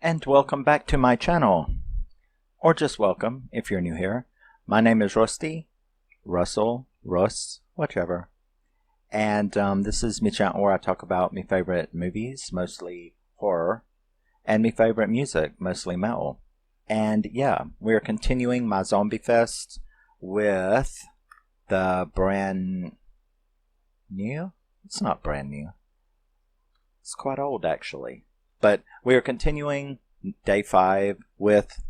And welcome back to my channel. Or just welcome if you're new here. My name is Rusty, Russell, Russ, whichever. And this is my channel where I talk about my favorite movies, mostly horror, and my favorite music, mostly metal. And yeah, we're continuing my Zombie Fest with the brand new? It's not brand new. It's quite old actually. But we are continuing day 5 with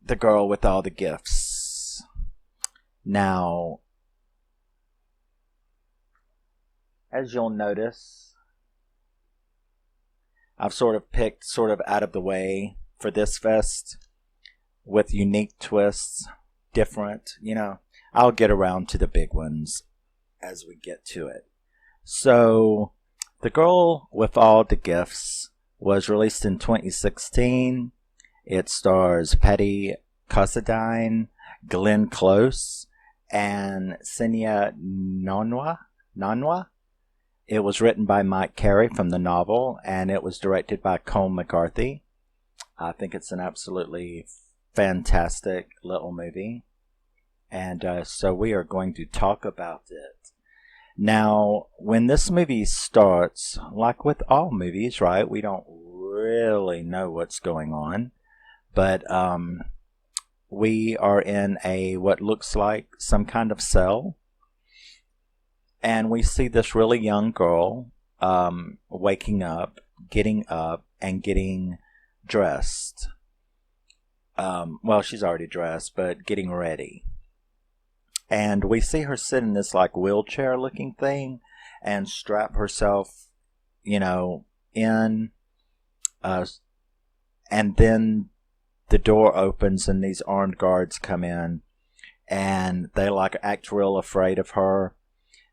the girl with all the gifts. Now, as you'll notice, I've sort of picked sort of out of the way for this fest with unique twists, different, I'll get around to the big ones as we get to it. So, The Girl with All the Gifts was released in 2016. It stars Paddy Considine, Glenn Close, and Sennia Nanua. It was written by Carey from the novel, and it was directed by Colm McCarthy. I think it's an absolutely fantastic little movie. And so we are going to talk about it. Now, when this movie starts, like with all movies, right, we don't really know what's going on. But we are in what looks like some kind of cell. And we see this really young girl waking up, and getting dressed. Well, she's already dressed, but getting ready. And we see her sit in this like wheelchair looking thing and strap herself, in. And then the door opens and these armed guards come in and they like act real afraid of her.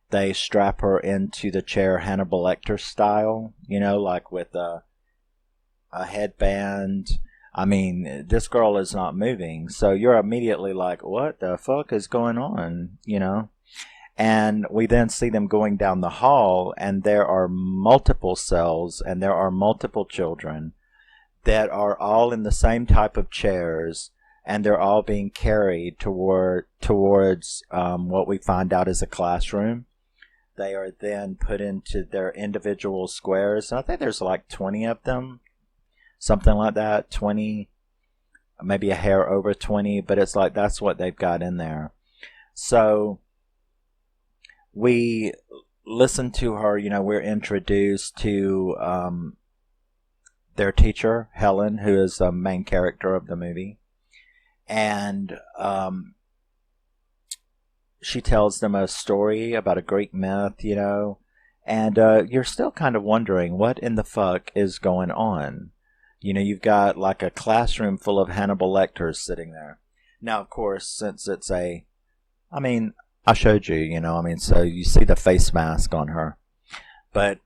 They strap her into the chair Hannibal Lecter style, like with a headband. I mean, this girl is not moving, so you're immediately like, what the fuck is going on, And we then see them going down the hall, and there are multiple cells, and there are multiple children that are all in the same type of chairs, and they're all being carried towards what we find out is a classroom. They are then put into their individual squares, and I think there's like 20 of them. Something like that, 20, maybe a hair over 20, but it's like that's what they've got in there. So we listen to her, we're introduced to their teacher, Helen, who is the main character of the movie. And she tells them a story about a Greek myth, and you're still kind of wondering what in the fuck is going on. You've got like a classroom full of Hannibal Lecters sitting there. Now, of course, since it's I showed you, so you see the face mask on her. But,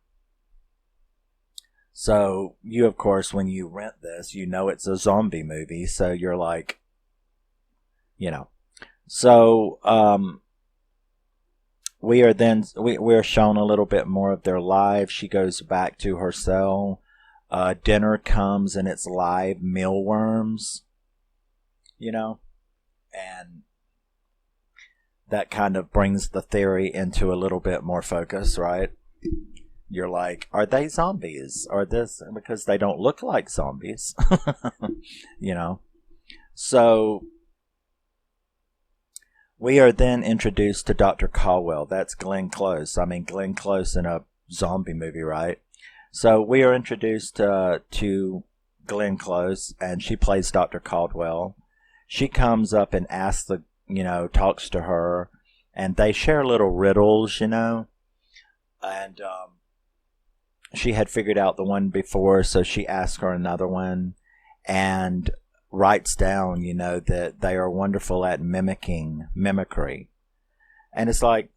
so you, of course, when you rent this, it's a zombie movie, so you're like, So, we're shown a little bit more of their lives. She goes back to her cell. Dinner comes and it's live mealworms, and that kind of brings the theory into a little bit more focus, right? You're like, are they zombies? Or this, because they don't look like zombies, So, we are then introduced to Dr. Caldwell. That's Glenn Close. Glenn Close in a zombie movie, right? So we are introduced to Glenn Close, and she plays Dr. Caldwell. She comes up and asks talks to her, and they share little riddles, and she had figured out the one before, so she asks her another one, and writes down, that they are wonderful at mimicry. And it's like,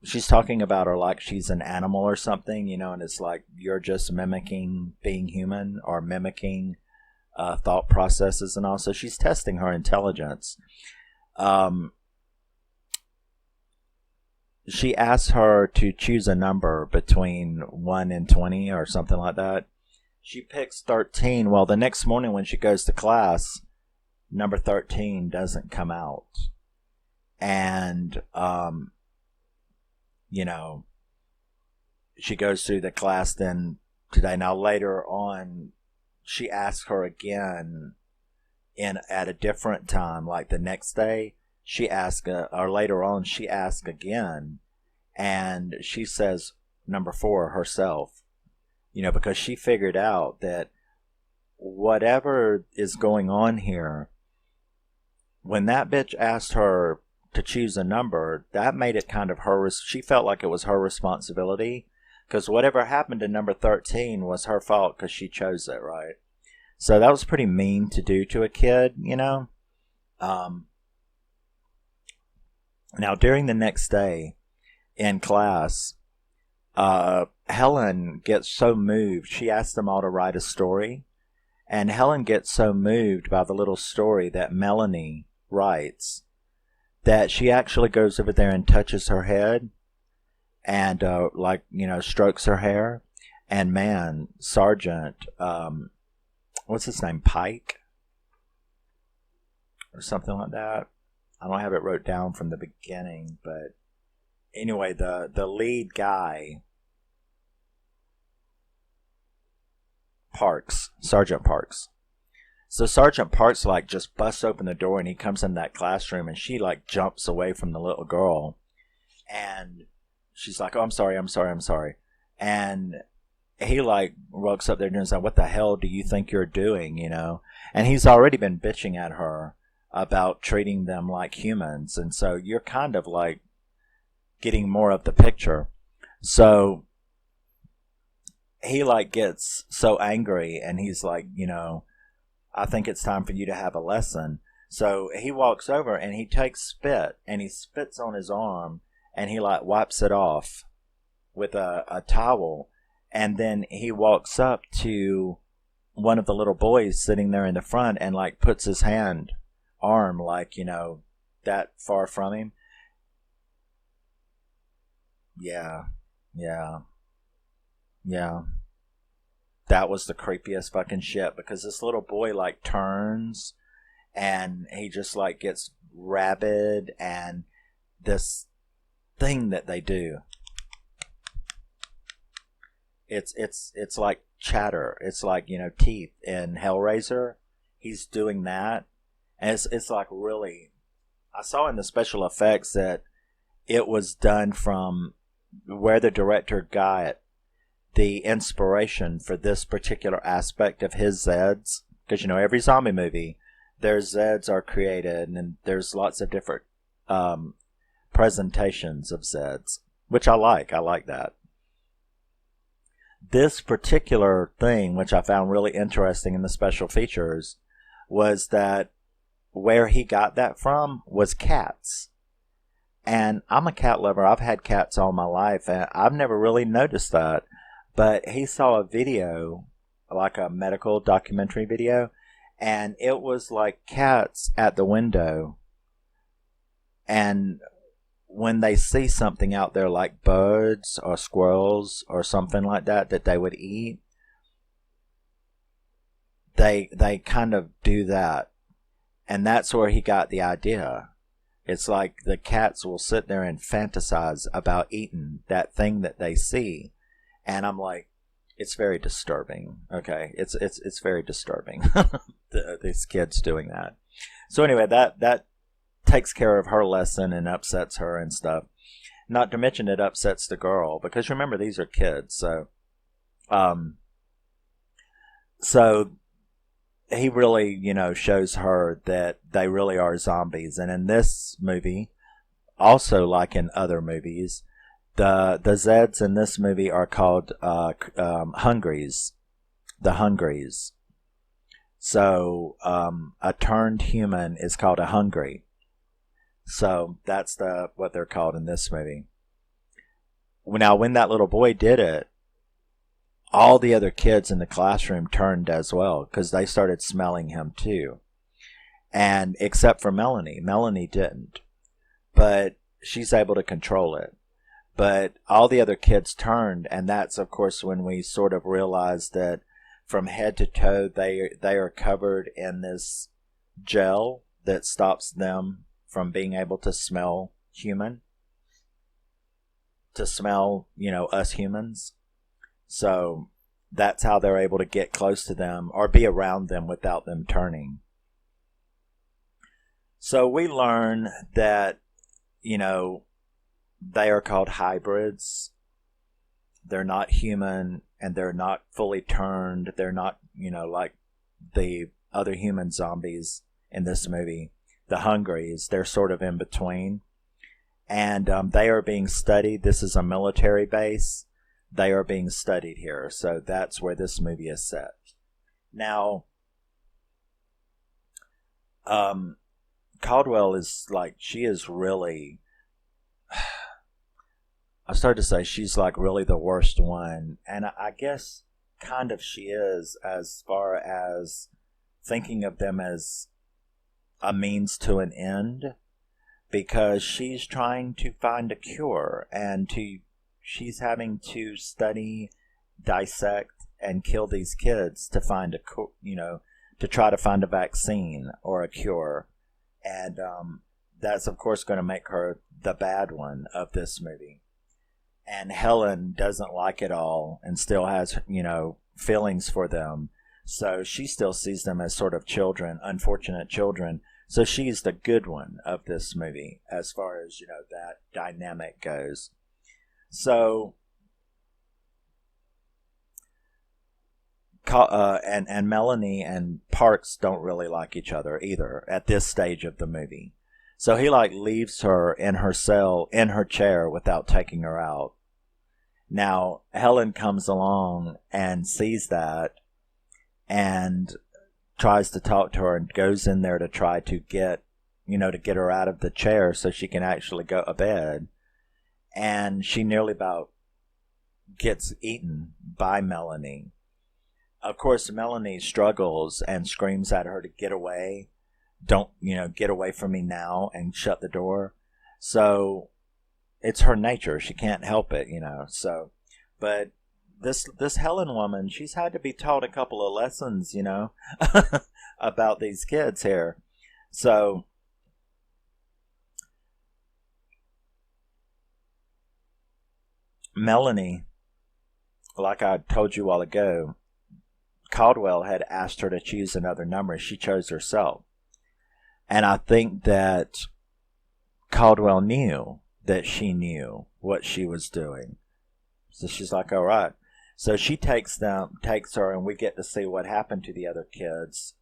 she's talking about her like she's an animal or something, and it's like you're just mimicking being human or mimicking thought processes and all. So she's testing her intelligence. She asks her to choose a number between 1 and 20 or something like that. she picks 13. Well, the next morning when she goes to class, number 13 doesn't come out. And, you know, she goes through the class then today. Now, later on, she asks her again at a different time, like the next day. She asks, or later on, she asks again. And she says number 4 herself. You know, because she figured out that whatever is going on here, when that bitch asked her to choose a number, that made it kind of her. She felt like it was her responsibility, because whatever happened to number 13 was her fault because she chose it, right? So that was pretty mean to do to a kid, you know. Now, during the next day in class, Helen gets so moved. She asked them all to write a story. And Helen gets so moved by the little story that Melanie writes that she actually goes over there and touches her head and, like, you know, strokes her hair. And man, Sergeant, what's his name? Pike? Or something like that. I don't have it wrote down from the beginning, but anyway, the lead guy, Parks, Sergeant Parks. So Sergeant Parks like just busts open the door and he comes in that classroom and she like jumps away from the little girl and she's like, "Oh, I'm sorry. And he like walks up there and says, "What the hell do you think you're doing?" You know, and he's already been bitching at her about treating them like humans, and so you're kind of like getting more of the picture. So he like gets so angry and he's like, you know, "I think it's time for you to have a lesson." So he walks over and he takes spit and he spits on his arm and he like wipes it off with a towel. And then he walks up to one of the little boys sitting there in the front and like puts his arm like, you know, that far from him. Yeah. That was the creepiest fucking shit, because this little boy like turns and he just like gets rabid, and this thing that they do, it's like chatter. It's like, you know, teeth in Hellraiser. He's doing that, and it's like really. I saw in the special effects that it was done from where the director got the inspiration for this particular aspect of his Zeds, because, you know, every zombie movie, their Zeds are created, and there's lots of different presentations of Zeds, which I like. I like that. This particular thing, which I found really interesting in the special features, was that where he got that from was cats. And I'm a cat lover. I've had cats all my life, and I've never really noticed that. But he saw a video, like a medical documentary video, and it was like cats at the window. And when they see something out there like birds or squirrels or something like that that they would eat, they kind of do that. And that's where he got the idea. It's like the cats will sit there and fantasize about eating that thing that they see. And I'm like, it's very disturbing. Okay, it's very disturbing. These kids doing that. So anyway, that takes care of her lesson and upsets her and stuff. Not to mention it upsets the girl, because remember, these are kids. So he really, you know, shows her that they really are zombies. And in this movie, also like in other movies, the Zeds in this movie are called Hungries. The Hungries. So a turned human is called a Hungry. So that's what they're called in this movie. Now, when that little boy did it, all the other kids in the classroom turned as well, because they started smelling him too. And except for Melanie. Melanie didn't. But she's able to control it. But all the other kids turned, and that's, of course, when we sort of realized that from head to toe, they are covered in this gel that stops them from being able to smell human, to smell, us humans. So that's how they're able to get close to them or be around them without them turning. So we learn that, they are called hybrids. They're not human and they're not fully turned. They're not, like the other human zombies in this movie, the Hungries. They're sort of in between. And they are being studied. This is a military base. They are being studied here. So that's where this movie is set. Now, Caldwell is like, she is really, I started to say she's like really the worst one. And I guess kind of she is, as far as thinking of them as a means to an end, because she's trying to find a cure and she's having to study, dissect, and kill these kids to find to try to find a vaccine or a cure. And that's, of course, going to make her the bad one of this movie. And Helen doesn't like it all and still has, feelings for them. So she still sees them as sort of children, unfortunate children. So she's the good one of this movie as far as, that dynamic goes. So, and Melanie and Parks don't really like each other either at this stage of the movie. So he leaves her in her cell, in her chair, without taking her out. Now, Helen comes along and sees that and tries to talk to her and goes in there to try to get her out of the chair so she can actually go to bed. And she nearly about gets eaten by Melanie. Of course, Melanie struggles and screams at her to get away. Don't, get away from me now, and shut the door. So it's her nature. She can't help it, So, but this Helen woman, she's had to be taught a couple of lessons, about these kids here. So Melanie, like I told you a while ago, Caldwell had asked her to choose another number. She chose herself. And I think that Caldwell knew that she knew what she was doing. So she's like, all right. So she takes her, and we get to see what happened to the other kids.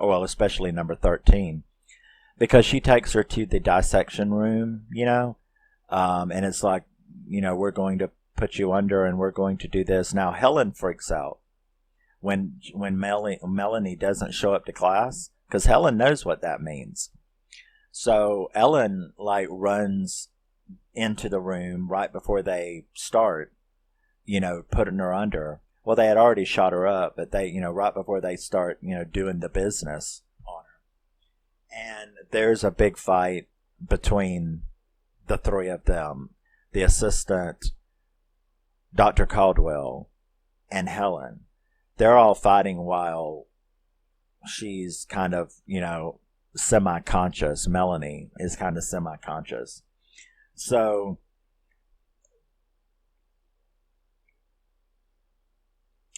Well, especially number 13. Because she takes her to the dissection room, and it's like, we're going to put you under and we're going to do this. Now, Helen freaks out when Melanie doesn't show up to class, because Helen knows what that means. So Ellen runs into the room right before they start, putting her under. Well, they had already shot her up, but they, right before they start, doing the business on her. And there's a big fight between the three of them, the assistant, Dr. Caldwell, and Helen. They're all fighting while she's kind of, semi-conscious. Melanie is kind of semi-conscious. So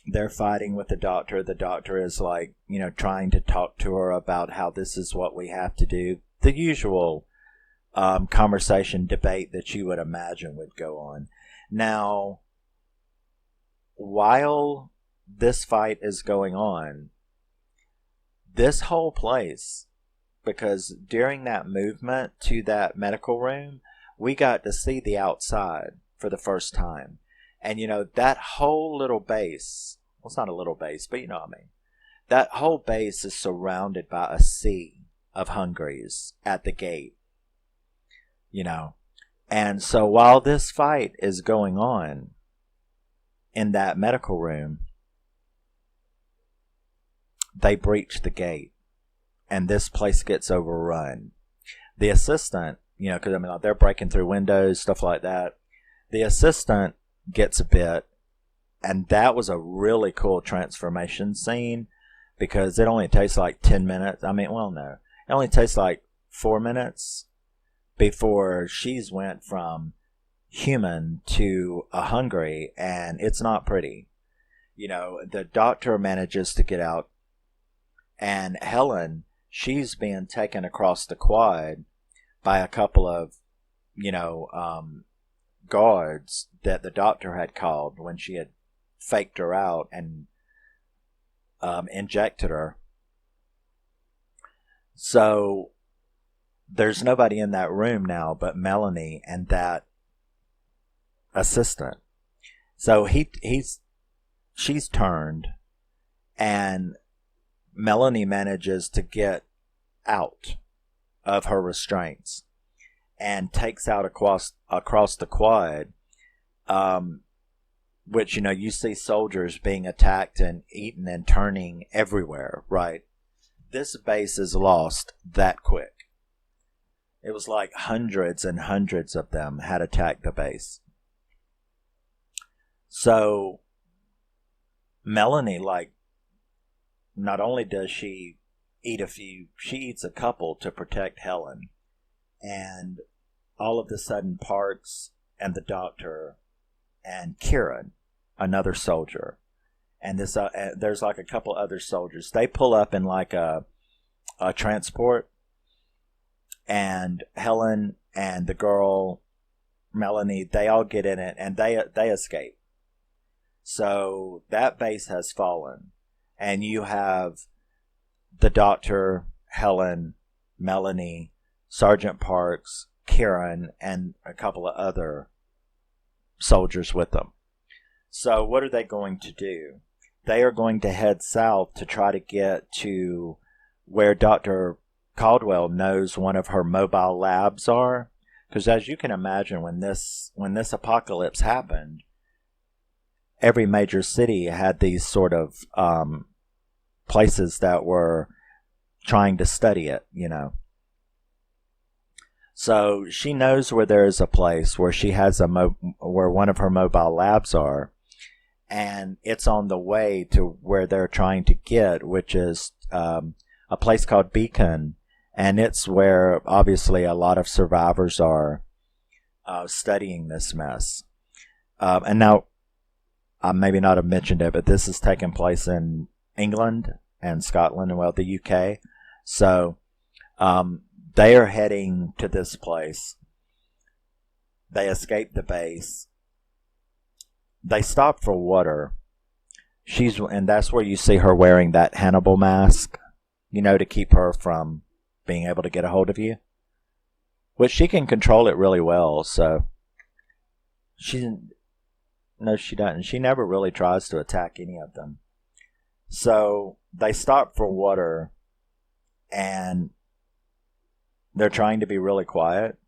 they're fighting with the doctor. The doctor is trying to talk to her about how this is what we have to do. The usual conversation, debate that you would imagine would go on. Now, while this fight is going on, this whole place, because during that movement to that medical room, we got to see the outside for the first time. And, that whole little base, well, it's not a little base, but you know what I mean. That whole base is surrounded by a sea of Hungries at the gate, And so while this fight is going on in that medical room, they breach the gate and this place gets overrun. The assistant, because they're breaking through windows, stuff like that. The assistant gets bit And that was a really cool transformation scene because it only takes like 10 minutes. I mean, well, no. It only takes like 4 minutes before she's went from human to a hungry, and it's not pretty. You know, the doctor manages to get out, and Helen, she's being taken across the quad by a couple of, guards that the doctor had called when she had faked her out and injected her. So there's nobody in that room now but Melanie and that assistant. So she's turned, and Melanie manages to get out of her restraints and takes out across the quad, which, you see soldiers being attacked and eaten and turning everywhere, right? This base is lost that quick. It was like hundreds and hundreds of them had attacked the base. So Melanie, not only does she eat she eats a couple to protect Helen. And all of a sudden, Parks and the doctor and Kieran, another soldier, and this there's like a couple other soldiers. They pull up in like a transport, and Helen and the girl Melanie, they all get in it, and they escape. So that base has fallen, and you have the doctor, Helen, Melanie, Sergeant Parks, Kieran, and a couple of other soldiers with them. So what are they going to do? They are going to head south to try to get to where Dr. Caldwell knows one of her mobile labs are. Because as you can imagine, when this apocalypse happened, every major city had these sort of places that were trying to study it, So she knows where there is a place where she has where one of her mobile labs are, and it's on the way to where they're trying to get, which is a place called Beacon, and it's where obviously a lot of survivors are studying this mess. And now, I maybe not have mentioned it, but this is taking place in England and Scotland, and the UK. So they are heading to this place. They escape the base. They stop for water. And that's where you see her wearing that Hannibal mask, to keep her from being able to get a hold of you. Which she can control it really well, so no, she doesn't. She never really tries to attack any of them. So they stop for water, and they're trying to be really quiet.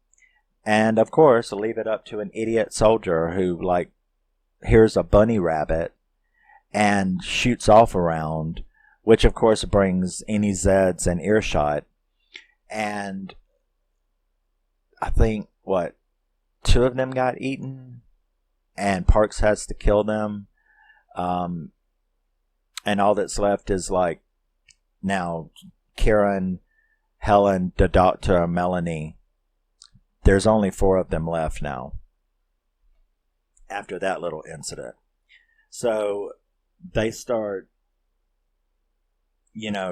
And of course, leave it up to an idiot soldier who hears a bunny rabbit and shoots off around, which of course brings any Zeds in earshot. And I think, 2 of them got eaten, and Parks has to kill them. And all that's left is now Kieran, Helen, the doctor, Melanie. There's only 4 of them left now after that little incident. So they start,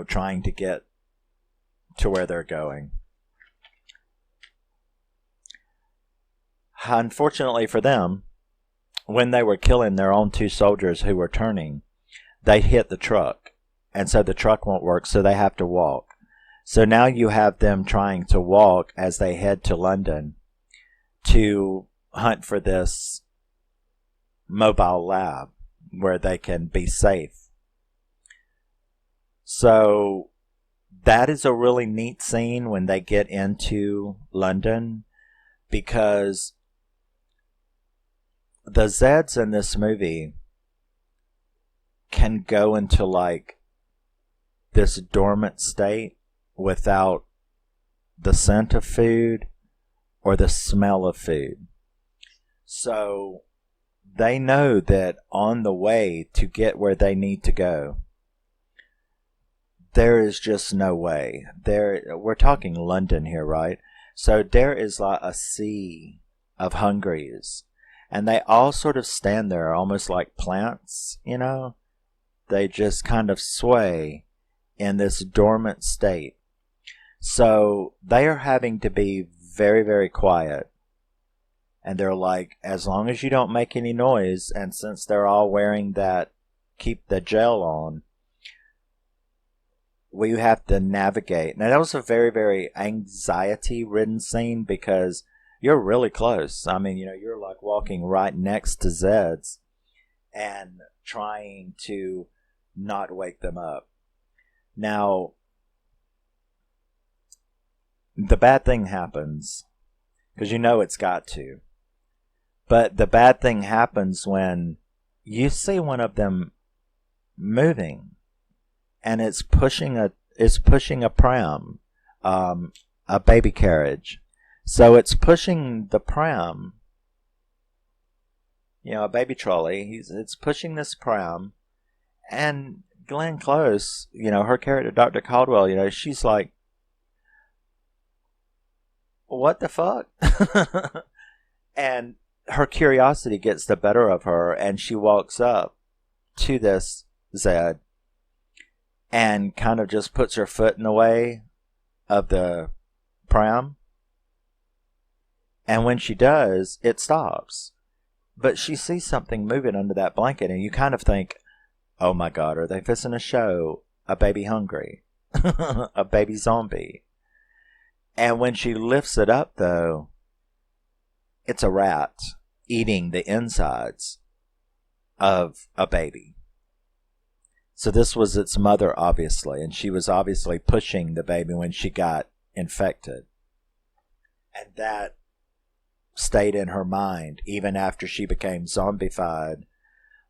trying to get to where they're going. Unfortunately for them, when they were killing their own 2 soldiers who were turning, they hit the truck. And so the truck won't work, so they have to walk. So now you have them trying to walk as they head to London to hunt for this mobile lab where they can be safe. So that is a really neat scene when they get into London, because the Zeds in this movie can go into this dormant state without the scent of food or the smell of food. So they know that on the way to get where they need to go, there is just no way. We're talking London here, right? So there is like a sea of hungries, and they all sort of stand there almost like plants, They just kind of sway in this dormant state. So they are having to be very, very quiet. And they're like, as long as you don't make any noise, and since they're all wearing that keep the gel on, we have to navigate. Now, that was a very, very anxiety-ridden scene because you're really close. I mean, you're like walking right next to Zed's and trying to not wake them up. Now, the bad thing happens because it's got to. But the bad thing happens when you see one of them moving, and it's pushing a pram, a baby carriage. So it's pushing the pram, a baby trolley. It's pushing this pram, and Glenn Close, her character, Dr. Caldwell, she's like, what the fuck? And her curiosity gets the better of her, and she walks up to this Zed and kind of just puts her foot in the way of the pram. And when she does, it stops. But she sees something moving under that blanket, and you kind of think, oh my God, are they fixing to show a baby hungry? A baby zombie? And when she lifts it up, though, it's a rat eating the insides of a baby. So this was its mother, obviously, and she was obviously pushing the baby when she got infected. And that stayed in her mind even after she became zombified,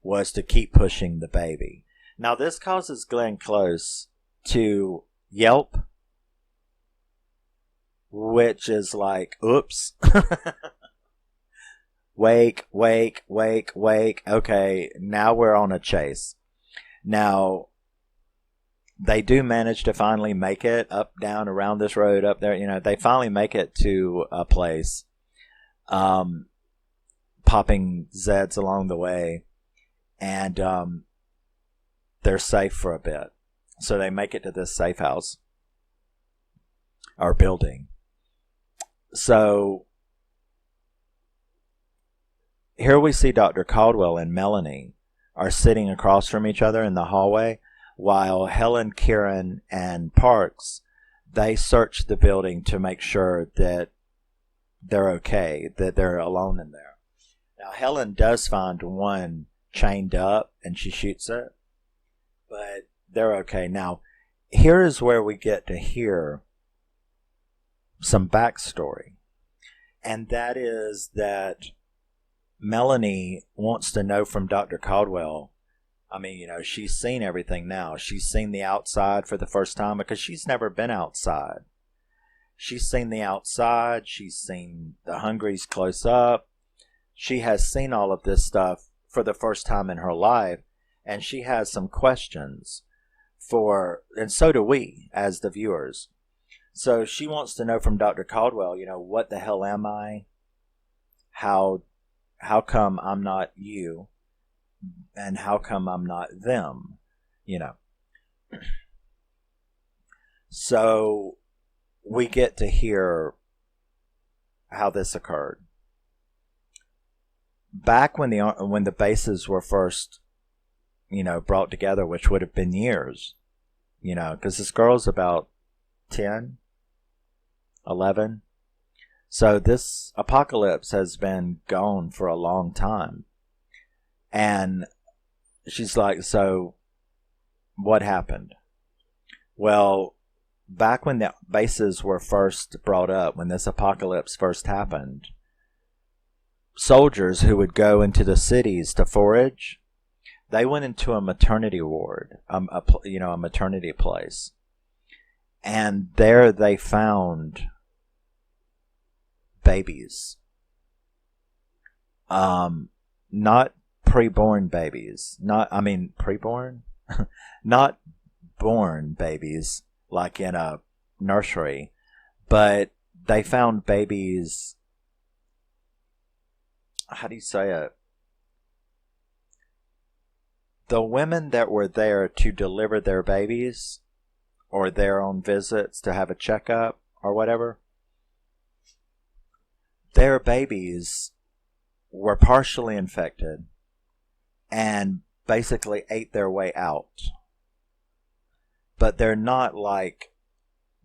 was to keep pushing the baby. Now this causes Glenn Close to yelp, which is like, oops. Wake, wake, wake, wake. Okay, now we're on a chase. Now, they do manage to finally make it up, down, around this road, up there. They finally make it to a place, popping Zeds along the way, and they're safe for a bit. So they make it to this safe house, or building. So here we see Dr. Caldwell and Melanie are sitting across from each other in the hallway, while Helen, Kieran, and Parks, they search the building to make sure that they're okay, that they're alone in there. Now, Helen does find one chained up, and she shoots it, but they're okay. Now, here is where we get to hear some backstory, and that is that Melanie wants to know from Dr. Caldwell. I mean, she's seen everything now. She's seen the outside for the first time because she's never been outside. She's seen the outside. She's seen the hungries close up. She has seen all of this stuff for the first time in her life, and she has some questions and so do we as the viewers. So she wants to know from Dr. Caldwell, what the hell am I? How come I'm not you? And how come I'm not them? So we get to hear how this occurred. Back when the bases were first, brought together, which would have been years, because this girl's about 10, 11. So this apocalypse has been gone for a long time. And she's like, so what happened? Well, back when the bases were first brought up, when this apocalypse first happened, soldiers who would go into the cities to forage, they went into a maternity ward, a maternity place. And there they found babies. not preborn babies. Preborn? Not born babies, like in a nursery, but they found babies. How do you say it? The women that were there to deliver their babies or there on visits to have a checkup or whatever, their babies were partially infected and basically ate their way out. But they're not like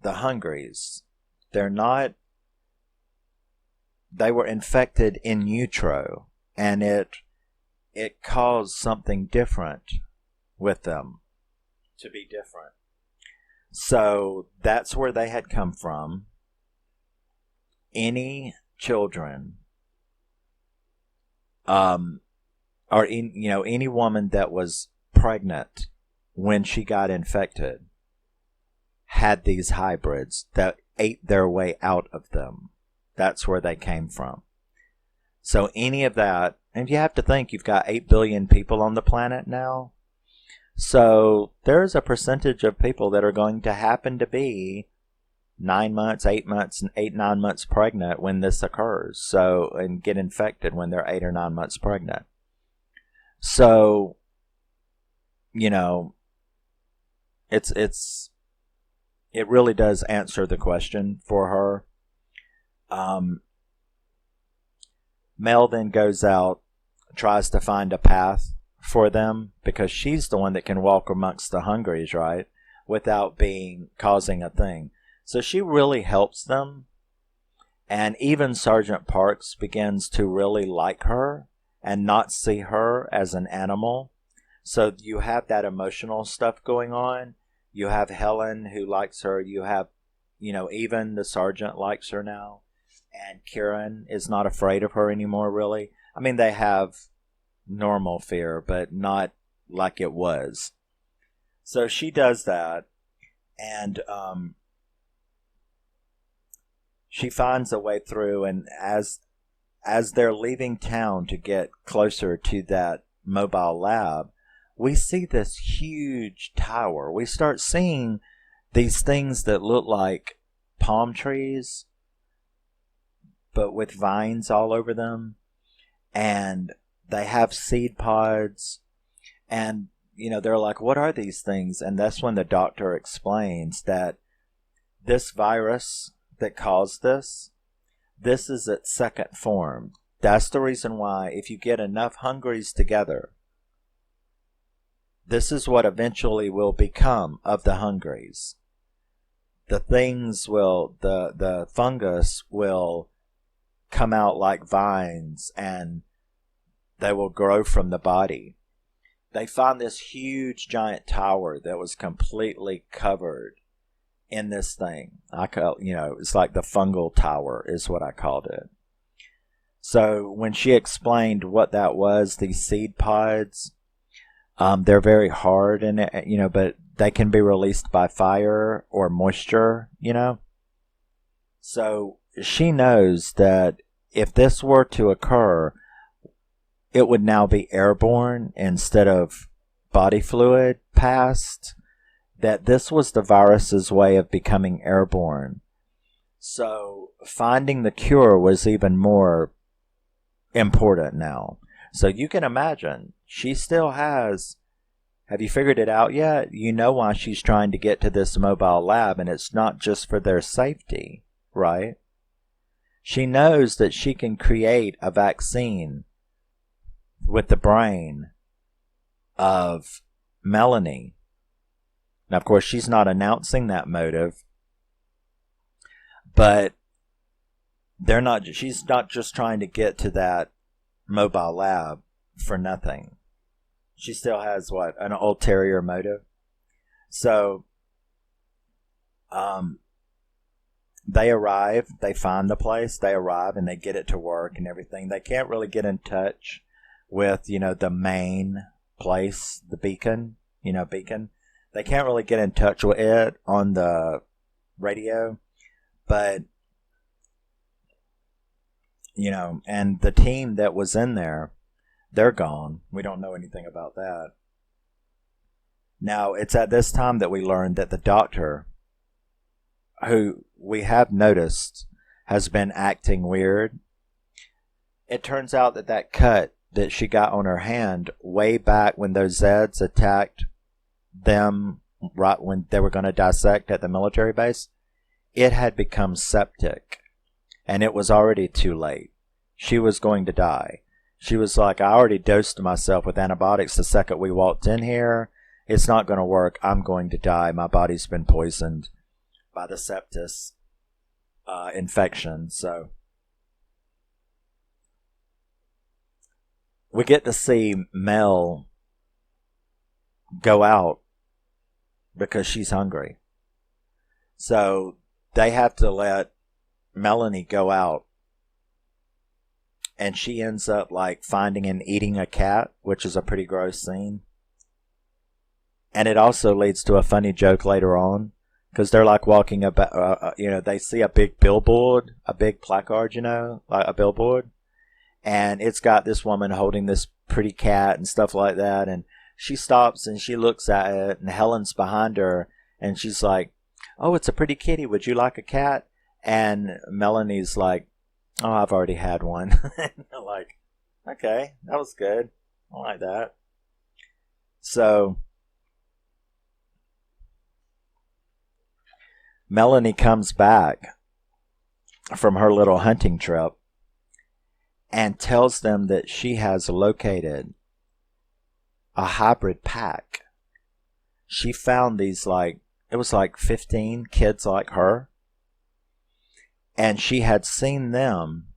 the Hungries. They were infected in utero, and it caused something different with them to be different. So that's where they had come from. Any children, any woman that was pregnant when she got infected had these hybrids that ate their way out of them. That's where they came from. So any of that, and you have to think you've got 8 billion people on the planet now. So there's a percentage of people that are going to happen to be 9 months, 8 months, 9 months pregnant when this occurs. So, and get infected when they're 8 or 9 months pregnant. So, it really does answer the question for her. Mel then goes out, tries to find a path for them, because she's the one that can walk amongst the Hungries, right, without causing a thing. So she really helps them, and even Sergeant Parks begins to really like her and not see her as an animal. So you have that emotional stuff going on. You have Helen, who likes her. You have, even the sergeant likes her now. And Kieran is not afraid of her anymore, really. I mean, they have normal fear, but not like it was. So she does that. And she finds a way through. And as they're leaving town to get closer to that mobile lab, we see this huge tower. We start seeing these things that look like palm trees, but with vines all over them. And they have seed pods. And, they're like, what are these things? And that's when the doctor explains that this virus that caused this is its second form. That's the reason why if you get enough Hungries together, this is what eventually will become of the Hungries. The fungus will come out like vines, and they will grow from the body. They found this huge giant tower that was completely covered in this thing. It's like the fungal tower is what I called it. So when she explained what that was, these seed pods, they're very hard and but they can be released by fire or moisture, So she knows that if this were to occur, it would now be airborne instead of body fluid passed, that this was the virus's way of becoming airborne. So finding the cure was even more important now. So you can imagine, she still has, have you figured it out yet? You know why she's trying to get to this mobile lab, and it's not just for their safety, right? She knows that she can create a vaccine with the brain of Melanie. Now, of course, she's not announcing that motive, but she's not just trying to get to that mobile lab for nothing. She still has an ulterior motive. So, they arrive, they find the place, they arrive, and they get it to work and everything. They can't really get in touch with, the main place, the beacon. They can't really get in touch with it on the radio, but, and the team that was in there, They're gone. We don't know anything about that. Now, it's at this time that we learn that the doctor, who we have noticed has been acting weird, it turns out that that cut that she got on her hand way back when those Zeds attacked them, right when they were going to dissect at the military base, it had become septic, and it was already too late. She was going to die. She was like, I already dosed myself with antibiotics the second we walked in here. It's not going to work. I'm going to die. My body's been poisoned by the sepsis infection. So we get to see Mel go out because she's hungry. So they have to let Melanie go out. And she ends up like finding and eating a cat, which is a pretty gross scene. And it also leads to a funny joke later on, because they're like walking about, they see a big billboard, a big placard, like a billboard. And it's got this woman holding this pretty cat and stuff like that. And she stops and she looks at it, and Helen's behind her. And she's like, oh, it's a pretty kitty. Would you like a cat? And Melanie's like, oh, I've already had one. Like, okay, that was good. I like that. So Melanie comes back from her little hunting trip and tells them that she has located a hybrid pack. She found these, like, it was like 15 kids like her. And she had seen them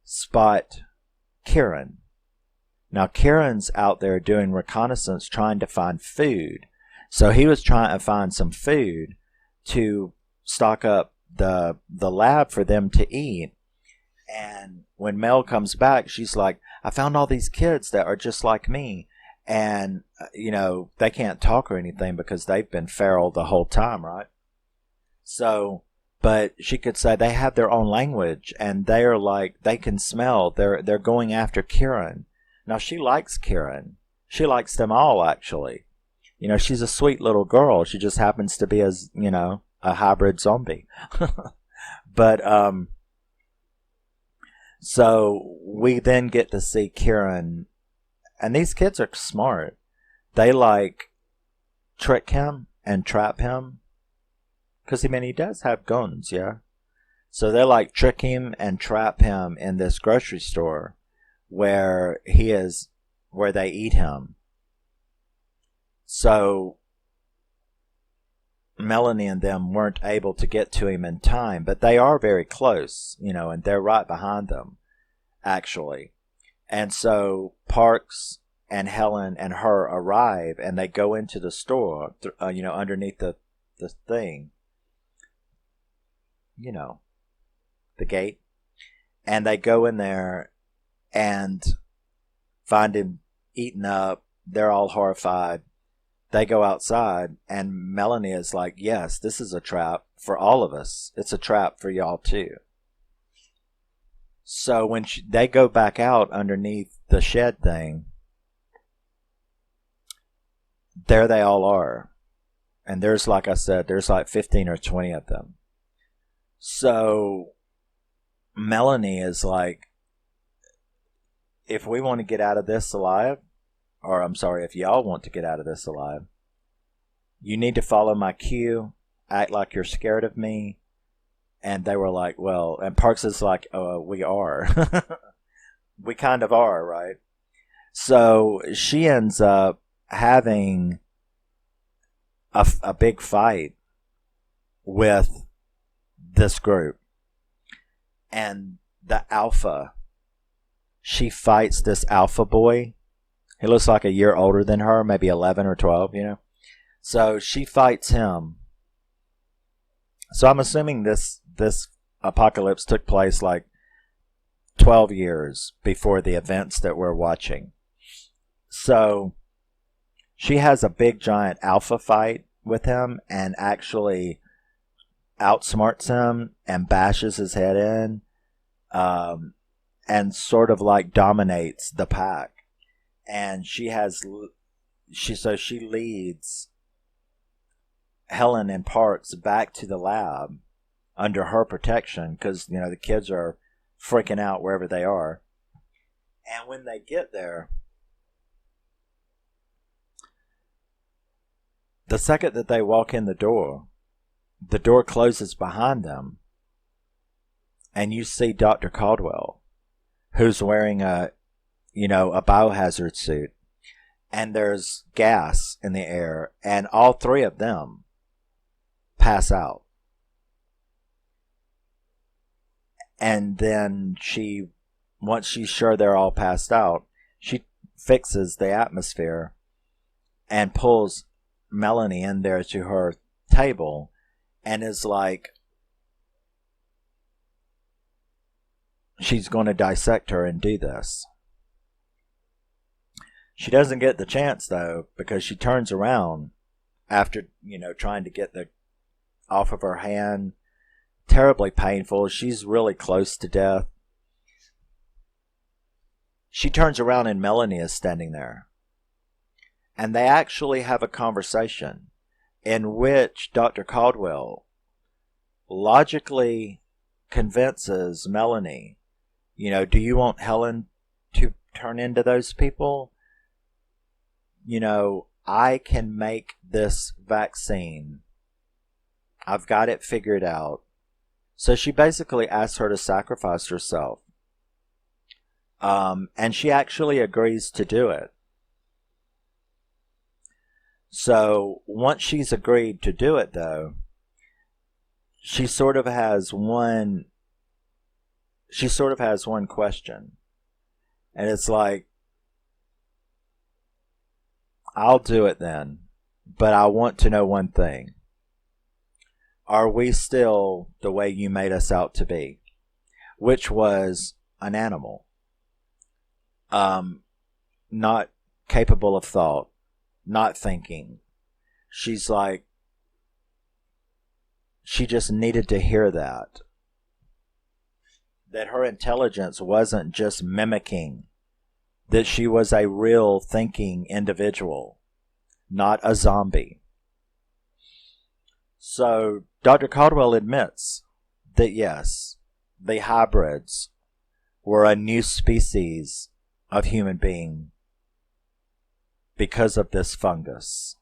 spot Kieran. Now, Kieran's out there doing reconnaissance trying to find food. So he was trying to find some food to stock up the lab for them to eat. And when Mel comes back, she's like, I found all these kids that are just like me. And, they can't talk or anything because they've been feral the whole time, right? So, but she could say they have their own language, and they're like, they can smell. They're going after Kieran. Now, she likes Kieran. She likes them all, actually. She's a sweet little girl. She just happens to be a hybrid zombie. But, so we then get to see Kieran, and these kids are smart. They like trick him and trap him. Because, he does have guns, yeah? So they like trick him and trap him in this grocery store where they eat him. So Melanie and them weren't able to get to him in time, but they are very close, and they're right behind them, actually. And so Parks and Helen and her arrive, and they go into the store, underneath the thing. The gate, and they go in there and find him eaten up. They're all horrified. They go outside, and Melanie is like, yes, this is a trap for all of us. It's a trap for y'all too. So when they go back out underneath the shed thing, there they all are. And there's, like I said, there's like 15 or 20 of them. So Melanie is like, if we want to get out of this alive, or I'm sorry, if y'all want to get out of this alive, you need to follow my cue, act like you're scared of me. And they were like, well, and Parks is like, we are. We kind of are, right? So she ends up having a big fight with this group, and the alpha, she fights this alpha boy. He looks like a year older than her, maybe 11 or 12, so she fights him. So I'm assuming this apocalypse took place like 12 years before the events that we're watching. So she has a big giant alpha fight with him and actually outsmarts him and bashes his head in. and sort of like dominates the pack. And she leads Helen and Parks back to the lab under her protection because, the kids are freaking out wherever they are. And when they get there, the second that they walk in the door closes behind them, and you see Dr. Caldwell, who's wearing a biohazard suit, and there's gas in the air, and all three of them pass out. And then once she's sure they're all passed out, she fixes the atmosphere and pulls Melanie in there to her table and is like, she's going to dissect her and do this. She doesn't get the chance, though, because she turns around after, trying to get the off of her hand. Terribly painful. She's really close to death. She turns around and Melanie is standing there. And they actually have a conversation in which Dr. Caldwell logically convinces Melanie, do you want Helen to turn into those people? I can make this vaccine. I've got it figured out. So she basically asks her to sacrifice herself. And she actually agrees to do it. So once she's agreed to do it, though, she sort of has one question. And it's like, I'll do it then, but I want to know one thing. Are we still the way you made us out to be? Which was an animal. Not capable of thought, not thinking. She's like, she just needed to hear that. That her intelligence wasn't just mimicking. That she was a real thinking individual, not a zombie. So Dr. Caldwell admits that yes, the hybrids were a new species of human being because of this fungus.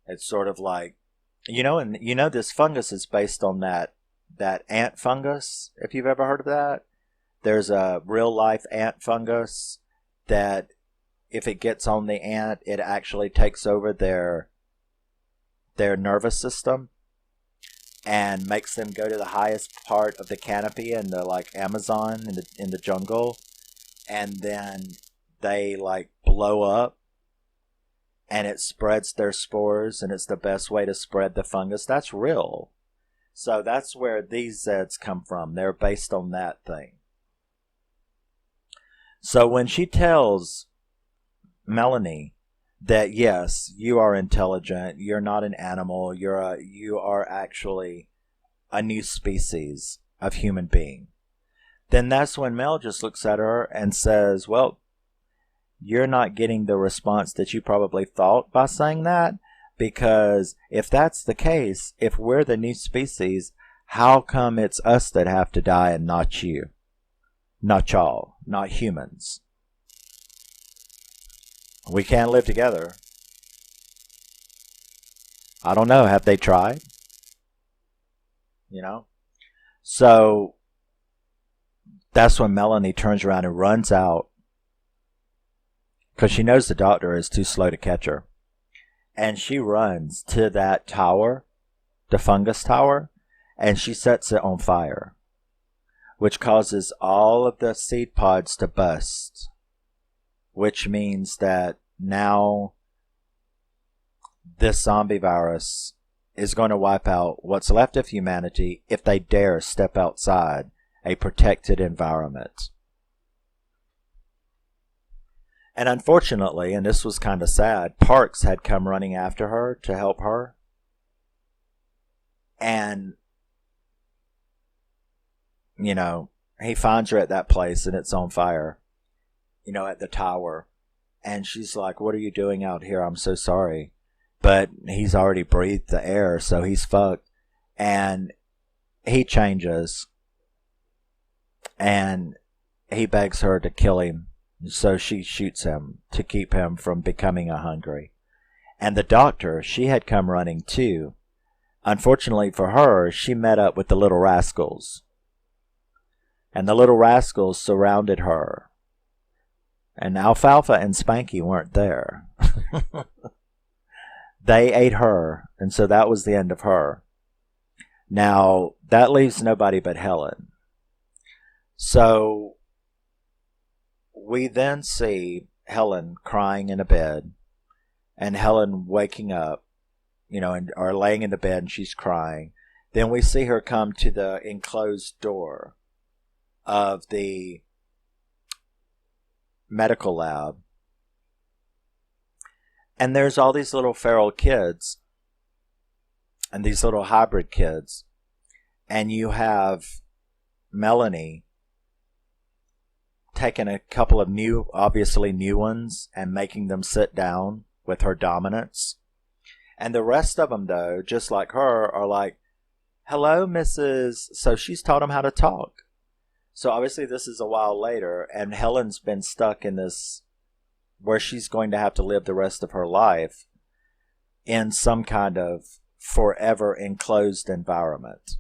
It's sort of like, this fungus is based on that ant fungus, if you've ever heard of that. There's a real life ant fungus that if it gets on the ant, it actually takes over their nervous system and makes them go to the highest part of the canopy in the Amazon in the jungle, and then they blow up and it spreads their spores, and it's the best way to spread the fungus. That's real. So that's where these Zeds come from. They're based on that thing. So when she tells Melanie that yes, you are intelligent, you're not an animal, you are actually a new species of human being, then that's when Mel just looks at her and says, well, you're not getting the response that you probably thought by saying that, because if that's the case, if we're the new species, how come it's us that have to die and not you? Not y'all, not humans. We can't live together. I don't know. Have they tried? So that's when Melanie turns around and runs out because she knows the doctor is too slow to catch her. And she runs to that tower, the fungus tower, and she sets it on fire, which causes all of the seed pods to bust, which means that now this zombie virus is going to wipe out what's left of humanity if they dare step outside a protected environment. And unfortunately, and this was kind of sad, Parks had come running after her to help her. And, he finds her at that place and it's on fire, at the tower. And she's like, "What are you doing out here? I'm so sorry." But he's already breathed the air, so he's fucked. And he changes. And he begs her to kill him. So she shoots him to keep him from becoming a hungry. And the doctor, she had come running too. Unfortunately for her, she met up with the little rascals. And the little rascals surrounded her. And Alfalfa and Spanky weren't there. They ate her, and so that was the end of her. Now, that leaves nobody but Helen. So, we then see Helen crying in a bed, and Helen waking up, or laying in the bed, and she's crying. Then we see her come to the enclosed door of the medical lab. And there's all these little feral kids and these little hybrid kids. And you have Melanie taking a couple of obviously new ones and making them sit down with her dominance. And the rest of them, though, just like her, are like, "Hello, Mrs." So she's taught them how to talk. So obviously this is a while later, and Helen's been stuck in this where she's going to have to live the rest of her life in some kind of forever enclosed environment.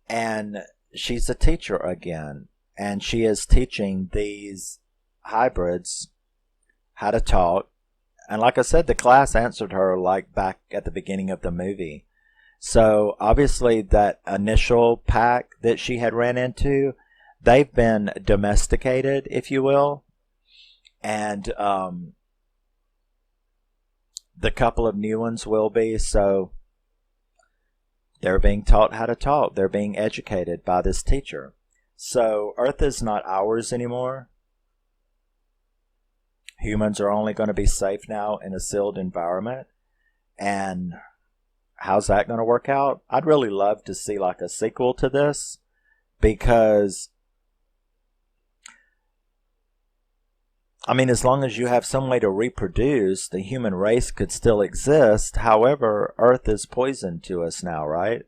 And she's a teacher again, and she is teaching these hybrids how to talk. And like I said, the class answered her like back at the beginning of the movie. So obviously that initial pack that she had ran into, they've been domesticated, if you will. And the couple of new ones will be. So they're being taught how to talk. They're being educated by this teacher. So Earth is not ours anymore. Humans are only going to be safe now in a sealed environment. And how's that going to work out? I'd really love to see like a sequel to this, because as long as you have some way to reproduce, the human race could still exist. However, Earth is poison to us now, right?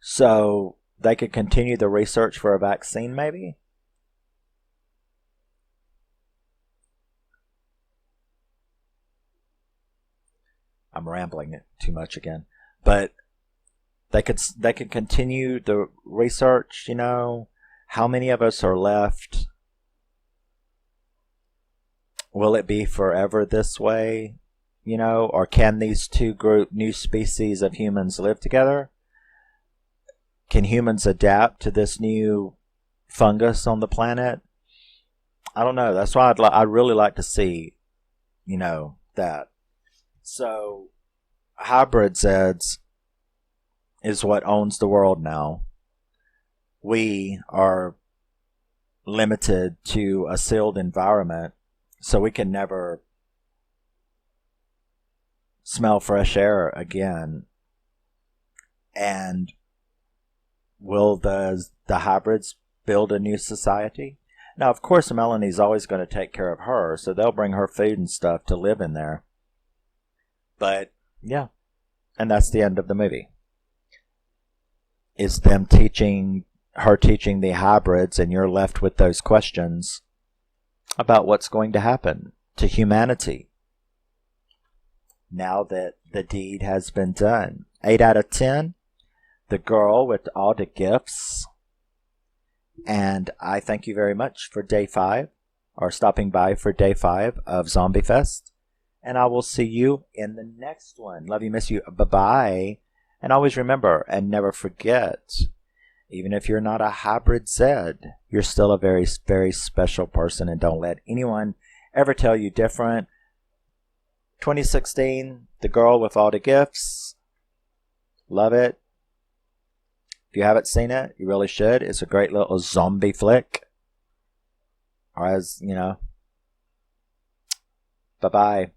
So they could continue the research for a vaccine, maybe? I'm rambling too much again. But they could continue the research, How many of us are left? Will it be forever this way, or can these new species of humans live together? Can humans adapt to this new fungus on the planet? I don't know. That's why I'd really like to see, that. So, hybrid Zeds is what owns the world now. We are limited to a sealed environment. So we can never smell fresh air again. And will the hybrids build a new society? Now, of course, Melanie's always going to take care of her, so they'll bring her food and stuff to live in there. But, yeah. And that's the end of the movie. Is them teaching the hybrids, and you're left with those questions about what's going to happen to humanity now that the deed has been done. 8 out of 10. The girl with all the gifts. And I thank you very much for day 5, or stopping by for day 5 of Zombie Fest. And I will see you in the next one. Love you, miss you. Bye-bye. And always remember and never forget, even if you're not a hybrid Zed, you're still a very, very special person, and don't let anyone ever tell you different. 2016, The Girl with All the Gifts. Love it. If you haven't seen it, you really should. It's a great little zombie flick. Or as, bye-bye.